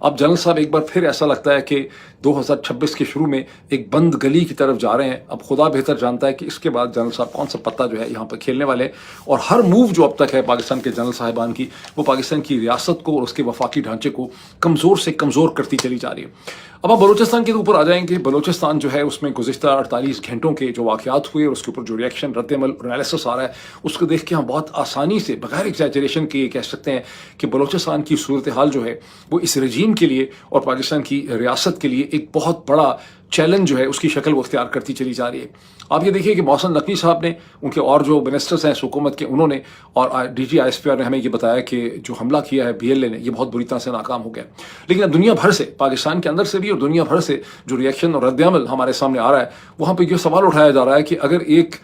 अब जनरल साहब एक बार फिर ऐसा लगता है कि 2026 के शुरू में एक बंद गली की तरफ जा रहे हैं। अब खुदा बेहतर जानता है कि इसके बाद जनरल साहब कौन सा पत्ता जो है यहाँ पर खेलने वाले हैं, और हर मूव जो अब तक है पाकिस्तान के जनरल साहिबान की, वो पाकिस्तान की रियासत को और उसके वफाकी ढांचे को कमज़ोर से कमज़ोर करती चली जा रही है। अब आप बलूचिस्तान के ऊपर आ जाएंगे। बलूचिस्तान जो है उसमें गुज़िश्ता 48 घंटों के जो वाक़यात हुए और उसके ऊपर जो रिएक्शन रद्दमल एनालिसिस आ रहा है, उसको देख के हम बहुत आसानी से बगैर एग्जैजरेशन के ये कह सकते हैं कि बलूचिस्तान की सूरत हाल जो है वो इस रजीम के लिए और पाकिस्तान की रियासत के लिए एक बहुत बड़ा चैलेंज जो है उसकी शक्ल वो इख्तियार करती चली जा रही है। आप ये देखिए कि मोहसिन नकवी साहब ने, उनके और जो मिनिस्टर्स हैं हुकूमत के, उन्होंने और DG ISPR ने हमें ये बताया कि जो हमला किया है BLA ने, ये बहुत बुरी तरह से नाकाम हो गया। लेकिन अब दुनिया भर से, पाकिस्तान के अंदर से भी और दुनिया भर से जो रिएक्शन और रद्दअमल हमारे सामने आ रहा है, वहाँ पर यह सवाल उठाया जा रहा है कि अगर एक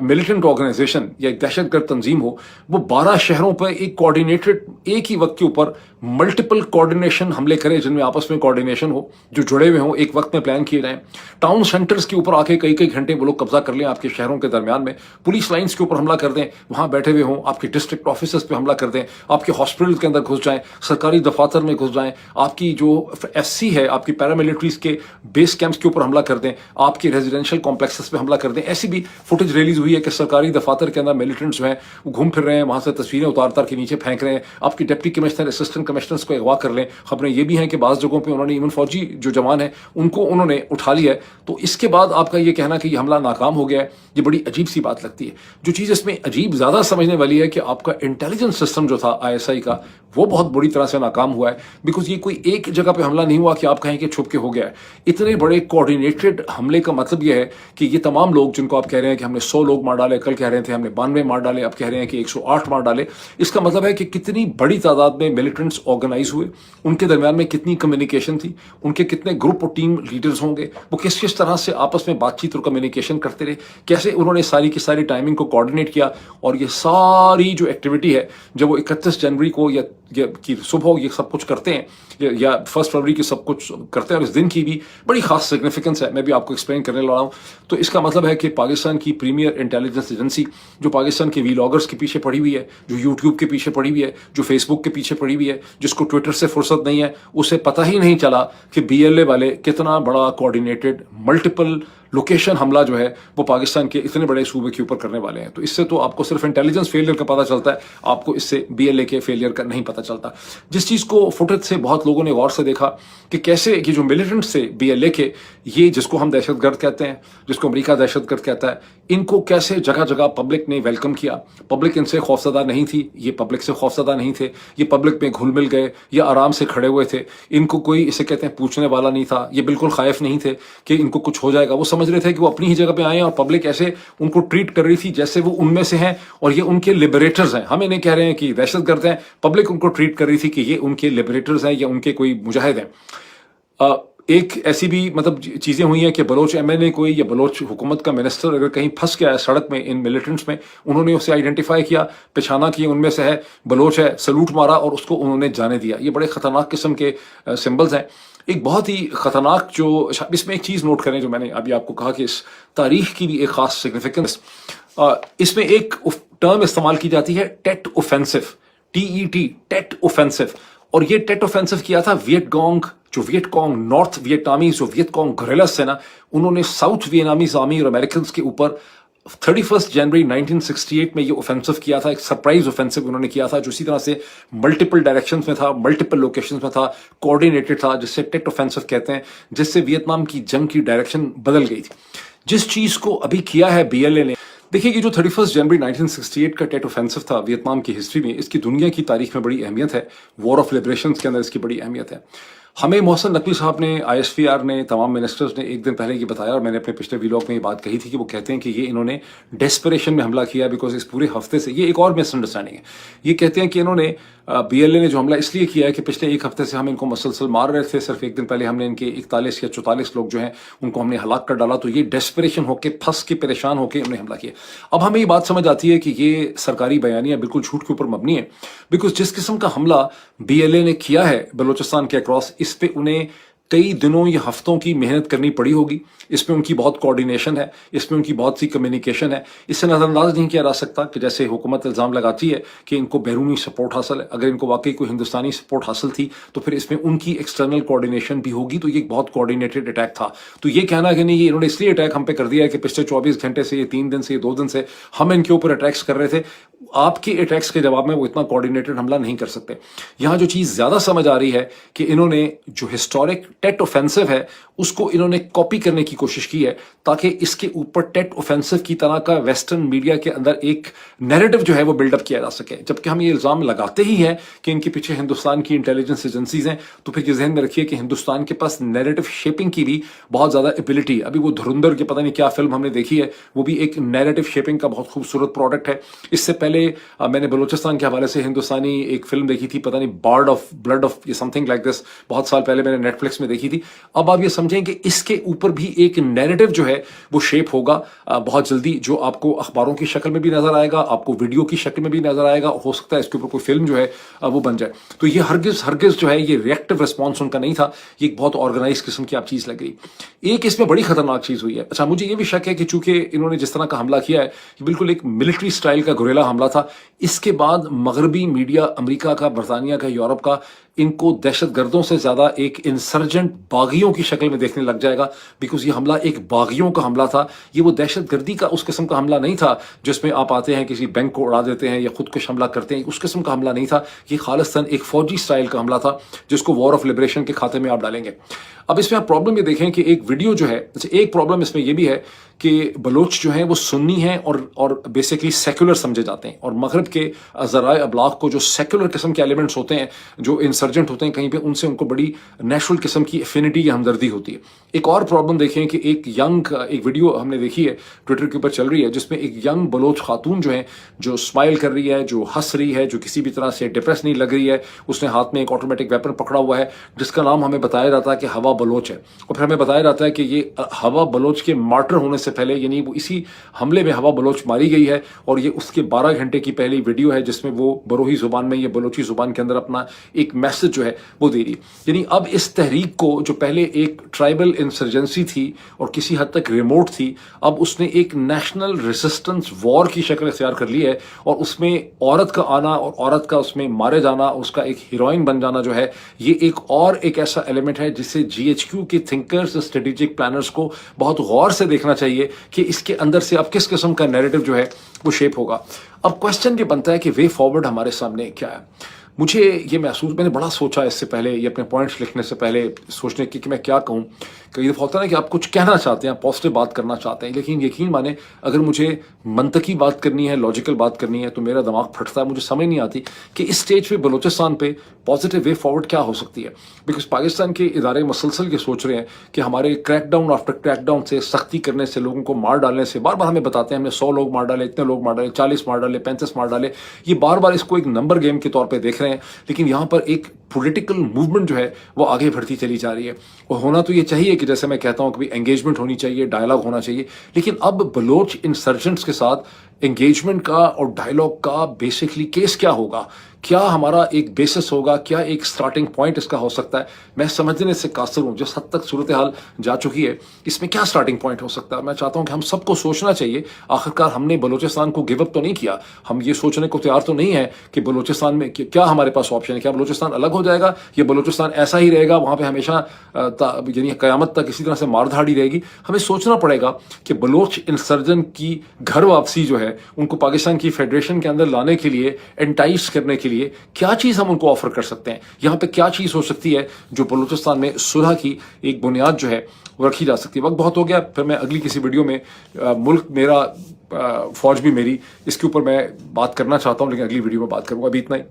मिलिटेंट ऑर्गेनाइजेशन या एक दहशतगर्द तंजीम हो, वो 12 शहरों पर एक कोऑर्डिनेटेड एक ही वक्त के ऊपर मल्टीपल कोऑर्डिनेशन हमले करे, जिनमें आपस में कोऑर्डिनेशन हो, जो जुड़े हुए हों, एक वक्त में प्लान किए जाएं, टाउन सेंटर्स के ऊपर आके कई कई घंटे वो लोग कब्जा कर लें आपके शहरों के दरमियान में, पुलिस लाइंस के ऊपर हमला कर दें, वहां बैठे हुए हों, आपके डिस्ट्रिक्ट ऑफिसर्स पे हमला कर दें, आपके हॉस्पिटल के अंदर घुस जाएं, सरकारी दफातर में घुस जाएं, आपकी जो FC है, आपकी पैरामिलिट्रीज के बेस कैंप्स के ऊपर हमला कर दें, आपके रेजिडेंशियल कॉम्प्लेक्सेस पे हमला कर दें। ऐसी भी फुटेज रिलीज हुई है कि सरकारी दफातर के अंदर मिलिटेंट्स जो हैं वो घूम फिर रहे हैं, वहां से तस्वीरें उतार उतार के नीचे फेंक रहे हैं, आपकी डिप्टी कमिश्नर, असिस्टेंट कमिश्नर्स को अगवा कर लें। खबरें ये भी हैं कि बाज़ जगहों पे उन्होंने इवन फौजी जो जवान है उनको उन्होंने उठा लिया है। तो इसके बाद आपका ये कहना कि ये हमला नाकाम हो गया है, ये बड़ी अजीब सी बात लगती है। जो चीज़ इसमें अजीब ज़्यादा समझने वाली है कि आपका इंटेलिजेंस सिस्टम जो था ISI का, वो बहुत बुरी तरह से नाकाम हुआ है। बिकॉज ये कोई एक जगह पे हमला नहीं हुआ कि आप कहें कि छुप के हो गया है। इतने बड़े कोऑर्डिनेटेड हमले का मतलब ये है कि ये तमाम लोग जिनको आप कह रहे हैं कि हमने 100 लोग मार डाले, कल कह रहे थे हमने 92 मार डाले, अब कह रहे हैं कि 108 मार डाले, इसका मतलब है कि कितनी बड़ी तादाद में मिलिटेंट्स ऑर्गेनाइज हुए, उनके दरमियान में कितनी कम्युनिकेशन थी, उनके कितने ग्रुप और टीम लीडर्स होंगे, वो किस किस तरह से आपस में बातचीत और कम्युनिकेशन करते रहे, कैसे उन्होंने सारी की सारी टाइमिंग को कोऑर्डिनेट किया। और ये सारी जो एक्टिविटी है, जब वो 31 जनवरी को या की सुबह ये सब कुछ करते हैं या 1 फरवरी की सब कुछ करते हैं, और इस दिन की भी बड़ी खास सिग्निफिकेंस है, मैं भी आपको एक्सप्लेन करने लगा हूँ। तो इसका मतलब है कि पाकिस्तान की प्रीमियर इंटेलिजेंस एजेंसी, जो पाकिस्तान के वीलॉगर्स के पीछे पड़ी हुई है, जो यूट्यूब के पीछे पड़ी हुई है, जो फेसबुक के पीछे पड़ी हुई है, जिसको ट्विटर से फुर्सत नहीं है, उसे पता ही नहीं चला कि BLA वाले कितना बड़ा कोऑर्डिनेटेड मल्टीपल लोकेशन हमला जो है वो पाकिस्तान के इतने बड़े सूबे के ऊपर करने वाले हैं। तो इससे तो आपको सिर्फ इंटेलिजेंस फेलियर का पता चलता है, आपको इससे BLA के फेलियर का नहीं पता चलता। जिस चीज़ को फुटेज से बहुत लोगों ने गौर से देखा कि कैसे ये जो मिलिटेंट्स थे BLA के, ये जिसको हम दहशतगर्द कहते हैं, जिसको अमेरिका दहशतगर्द कहता है, इनको कैसे जगह जगह पब्लिक ने वेलकम किया। पब्लिक इनसे खौफजदा नहीं थी, ये पब्लिक से खौफजदा नहीं थे, ये पब्लिक में घुल मिल गए या आराम से खड़े हुए थे। इनको कोई, इसे कहते हैं, पूछने वाला नहीं था। ये बिल्कुल खाइफ नहीं थे कि इनको कुछ हो जाएगा। वो समझ रहे थे कि वो अपनी ही जगह पे आए हैं और पब्लिक ऐसे उनको ट्रीट कर रही थी जैसे वो उनमें से हैं और ये उनके लिबरेटर्स हैं। हम इन्हें कह रहे हैं कि दहशतगर्द हैं, पब्लिक उनको ट्रीट कर रही थी कि ये उनके लिबरेटर्स हैं या उनके कोई मुजाहिद हैं। एक ऐसी भी मतलब चीज़ें हुई हैं कि बलोच MNA कोई या बलोच हुकूमत का मिनिस्टर अगर कहीं फंस गया है सड़क में इन मिलिटेंट्स में, उन्होंने उसे आइडेंटिफाई किया, पहचाना कि उनमें से है, बलोच है, सलूट मारा और उसको उन्होंने जाने दिया। ये बड़े ख़तरनाक किस्म के सिंबल्स हैं। एक बहुत ही ख़तरनाक जो इसमें एक चीज़ नोट करें जो मैंने अभी आपको कहा कि इस तारीख की भी एक ख़ास सिग्निफिकेंस, इसमें एक टर्म इस्तेमाल की जाती है Tet offensive, TET, Tet offensive. और ये टेट ऑफेंसिव किया था वियतकांग, जो वियतकांग नॉर्थ वियतनामी जो वियतकांग गुरिल्लास है ना, उन्होंने साउथ वियतनामीज आर्मी और अमेरिकन के ऊपर 31 जनवरी 1968 में ये ऑफेंसिव किया था। एक सरप्राइज ऑफेंसिव उन्होंने किया था जो इसी तरह से मल्टीपल डायरेक्शंस में था, मल्टीपल लोकेशंस में था, कोऑर्डिनेटेड था, जिससे टेट ऑफेंसिव कहते हैं, जिससे वियतनाम की जंग की डायरेक्शन बदल गई थी। जिस चीज़ को अभी किया है BLA ने, देखिए कि जो 31 जनवरी 1968 का टेट ऑफेंसिव था वियतनाम की हिस्ट्री में, इसकी दुनिया की तारीख में बड़ी अहमियत है। वॉर ऑफ लिबरेशन के अंदर इसकी बड़ी अहमियत है। हमें मोहसिन नकवी साहब ने, ISPR ने, तमाम मिनिस्टर्स ने एक दिन पहले ये बताया, और मैंने अपने पिछले व्लॉग में ये बात कही थी कि वो कहते हैं कि ये इन्होंने डेस्परेशन में हमला किया। बिकॉज इस पूरे हफ्ते से ये एक और मिसअंडरस्टैंडिंग है। ये कहते हैं कि इन्होंने BLA ने जो हमला इसलिए किया है कि पिछले एक हफ्ते से हम इनको मसलसल मार रहे थे। सिर्फ एक दिन पहले हमने इनके 41 या 44 लोग जो हैं उनको हमने हलाक कर डाला। तो ये डेस्परेशन होके, फंस के, परेशान होकर उन्होंने हमला किया। अब हमें ये बात समझ आती है कि ये सरकारी बयानियां बिल्कुल झूठ के ऊपर मबनी है। बिकॉज जिस किस्म का हमला BLA ने किया है बलूचिस्तान के अक्रॉस, इस पे उन्हें कई दिनों या हफ्तों की मेहनत करनी पड़ी होगी। इसमें उनकी बहुत कोऑर्डिनेशन है, इसमें उनकी बहुत सी कम्युनिकेशन है। इससे नज़रअंदाज नहीं किया जा सकता कि जैसे हुकूमत इल्ज़ाम लगाती है कि इनको बैरूनी सपोर्ट हासिल है, अगर इनको वाकई कोई हिंदुस्तानी सपोर्ट हासिल थी तो फिर इसमें उनकी एक्सटर्नल कोऑर्डिनेशन भी होगी। तो ये एक बहुत कोऑर्डिनेटेड अटैक था। तो ये कहना कि नहीं, ये इन्होंने इसलिए अटैक हम पे कर दिया है कि पिछले 24 घंटे से, ये 3 दिन से, ये 2 दिन से हम इनके ऊपर अटैक्स कर रहे थे, आपके अटैक्स के जवाब में वो इतना कोऑर्डिनेटेड हमला नहीं कर सकते। यहां जो चीज ज्यादा समझ आ रही है कि इन्होंने जो हिस्टोरिक टेट ऑफेंसिव है उसको इन्होंने कॉपी करने की कोशिश की है, ताकि इसके ऊपर टेट ऑफेंसिव की तरह का वेस्टर्न मीडिया के अंदर एक नैरेटिव जो है वो बिल्डअप किया जा सके। जबकि हम ये इल्जाम लगाते ही हैं कि इनके पीछे हिंदुस्तान की इंटेलिजेंस एजेंसीज हैं, तो फिर ये ज़हन में रखिए कि हिंदुस्तान के पास नैरेटिव शेपिंग की भी बहुत ज्यादा एबिलिटी। अभी वो धुरंधर की पता नहीं क्या फिल्म हमने देखी है, वो भी एक नैरेटिव शेपिंग का बहुत खूबसूरत प्रोडक्ट है। इससे पहले मैंने बलूचिस्तान के हवाले से हिंदुस्तानी एक फिल्म देखी थी, पता नहीं बार्ड ऑफ ब्लड ऑफ ये समथिंग लाइक दिस, बहुत साल पहले मैंने नेटफ्लिक्स में देखी थी। अब आप ये समझें कि इसके ऊपर भी एक नैरेटिव जो है वो शेप होगा बहुत जल्दी, जो आपको अखबारों की शक्ल में भी नजर आएगा, आपको वीडियो की शक्ल में भी नजर आएगा, हो सकता है इसके ऊपर कोई फिल्म जो है वो बन जाए। तो ये हरगिज जो है ये रिएक्टिव रिस्पॉन्स उनका नहीं था, ये एक बहुत ऑर्गेनाइज किस्म की आप चीज लग गई। एक इसमें बड़ी खतरनाक चीज हुई है। अच्छा, मुझे ये भी शक है कि चूंकि इन्होंने जिस तरह का हमला किया है ये बिल्कुल एक मिलिट्री स्टाइल का गुरेला हमला था। इसके बाद मगरबी मीडिया, अमेरिका का, बरतानिया का, यूरोप का, इनको दहशत गर्दों से ज्यादा एक इंसर्जेंट बागियों की शक्ल में देखने लग जाएगा। बिकॉज ये हमला एक बागियों का हमला था, ये वो दहशत गर्दी का उस किस्म का हमला नहीं था जिसमें आप आते हैं किसी बैंक को उड़ा देते हैं या खुद कुछ हमला करते हैं, उस किस्म का हमला नहीं था। ये खालिस्तान एक फौजी स्टाइल का हमला था जिसको वॉर ऑफ लिबरेशन के खाते में आप डालेंगे। अब इसमें आप प्रॉब्लम ये देखें कि एक वीडियो जो है, एक प्रॉब्लम इसमें यह भी है कि बलोच जो हैं वो सुन्नी हैं और बेसिकली सेक्युलर समझे जाते हैं, और मगरब के ज़राए अबलाग को जो सेक्युलर किस्म के एलिमेंट्स होते हैं, जो इंसर्जेंट होते हैं कहीं पे, उनसे उनको बड़ी नेचुरल किस्म की एफिनिटी या हमदर्दी होती है। एक और प्रॉब्लम देखें कि एक वीडियो हमने देखी है ट्विटर के ऊपर चल रही है, जिसमें एक यंग बलोच खातून जो है, जो स्माइल कर रही है, जो हंस रही है, जो किसी भी तरह से डिप्रेस नहीं लग रही है, उसने हाथ में एक ऑटोमेटिक वेपन पकड़ा हुआ है जिसका नाम हमें बताया जाता है कि हवा बलोच है। और फिर हमें बताया जाता है कि ये हवा बलोच के मार्टर होने से पहले, यानी वो इसी हमले में हवा बलोच मारी गई है, और ये उसके 12 घंटे की पहली वीडियो है जिसमें वो बरोही जुबान में या बलोची जुबान के अंदर अपना एक मैसेज जो है वो दे रही है। यानी अब इस तहरीक को, जो पहले एक ट्राइबल इंसर्जेंसी थी और किसी हद तक रिमोट थी, अब उसने एक नेशनल रेसिस्टेंस वॉर की शक्ल इख्तियार कर ली है, और उसमें औरत का आना और औरत का उसमें मारे जाना, उसका एक हीरोइन बन जाना जो है, ये एक ऐसा एलिमेंट है जिसे GHQ के थिंकर्स, स्ट्रेटेजिक प्लानर्स को बहुत गौर से देखना चाहिए कि इसके अंदर से अब किस किस्म का नैरेटिव जो है वो शेप होगा। अब क्वेश्चन ये बनता है कि वे फॉरवर्ड हमारे सामने क्या है। मुझे ये मैंने बड़ा सोचा इससे पहले, ये अपने पॉइंट्स लिखने से पहले, सोचने की कि मैं क्या कहूँ। कई दफ़ा होता है ना कि आप कुछ कहना चाहते हैं, आप पॉजिटिव बात करना चाहते हैं, लेकिन यकीन माने अगर मुझे मंतकी बात करनी है, लॉजिकल बात करनी है, तो मेरा दिमाग फटता है। मुझे समझ नहीं आती कि इस स्टेज पे बलूचिस्तान पे पॉजिटिव वे फॉरवर्ड क्या हो सकती है। बिकॉज पाकिस्तान के इदारे मसलसल ये सोच रहे हैं कि हमारे क्रैकडाउन आफ्टर क्रैकडाउन से, सख्ती करने से, लोगों को मार डालने से, बार बार हमें बताते हैं हमने 100 लोग मार डाले, इतने लोग मार डाले, 40 मार डाले, 35 मार डाले, ये बार बार इसको एक नंबर गेम के तौर पर देख रहे हैं। लेकिन यहाँ पर एक पॉलिटिकल मूवमेंट जो है वो आगे बढ़ती चली जा रही है, और होना तो ये चाहिए कि जैसे मैं कहता हूँ कि एंगेजमेंट होनी चाहिए, डायलॉग होना चाहिए। लेकिन अब बलोच इंसर्जेंट्स के साथ एंगेजमेंट का और डायलॉग का बेसिकली केस क्या होगा, क्या हमारा एक बेसिस होगा, क्या एक स्टार्टिंग पॉइंट इसका हो सकता है। मैं समझने से कासिर हूँ जिस हद तक सूरत हाल जा चुकी है, इसमें क्या स्टार्टिंग पॉइंट हो सकता है। मैं चाहता हूँ कि हम सबको सोचना चाहिए, आखिरकार हमने बलूचिस्तान को गिव अप तो नहीं किया, हम ये सोचने को तैयार तो नहीं है कि बलूचिस्तान में क्या हमारे पास ऑप्शन है, क्या बलूचिस्तान अलग हो जाएगा, ये बलूचिस्तान ऐसा ही रहेगा, वहाँ पे हमेशा यानी क़यामत तक इसी तरह से मारधाड़ी रहेगी। हमें सोचना पड़ेगा कि बलोच इंसर्जन की घर वापसी जो है, उनको पाकिस्तान की फेडरेशन के अंदर लाने के लिए, एंटाइज करने के लिए क्या चीज़ हम उनको ऑफर कर सकते हैं, यहाँ पे क्या चीज़ हो सकती है जो बलूचिस्तान में सुलह की एक बुनियाद जो है वो रखी जा सकती है। वक्त बहुत हो गया, फिर मैं अगली किसी वीडियो में मुल्क मेरा, फौज भी मेरी, इसके ऊपर मैं बात करना चाहता हूँ, लेकिन अगली वीडियो में बात करूँगा। अभी इतना ही।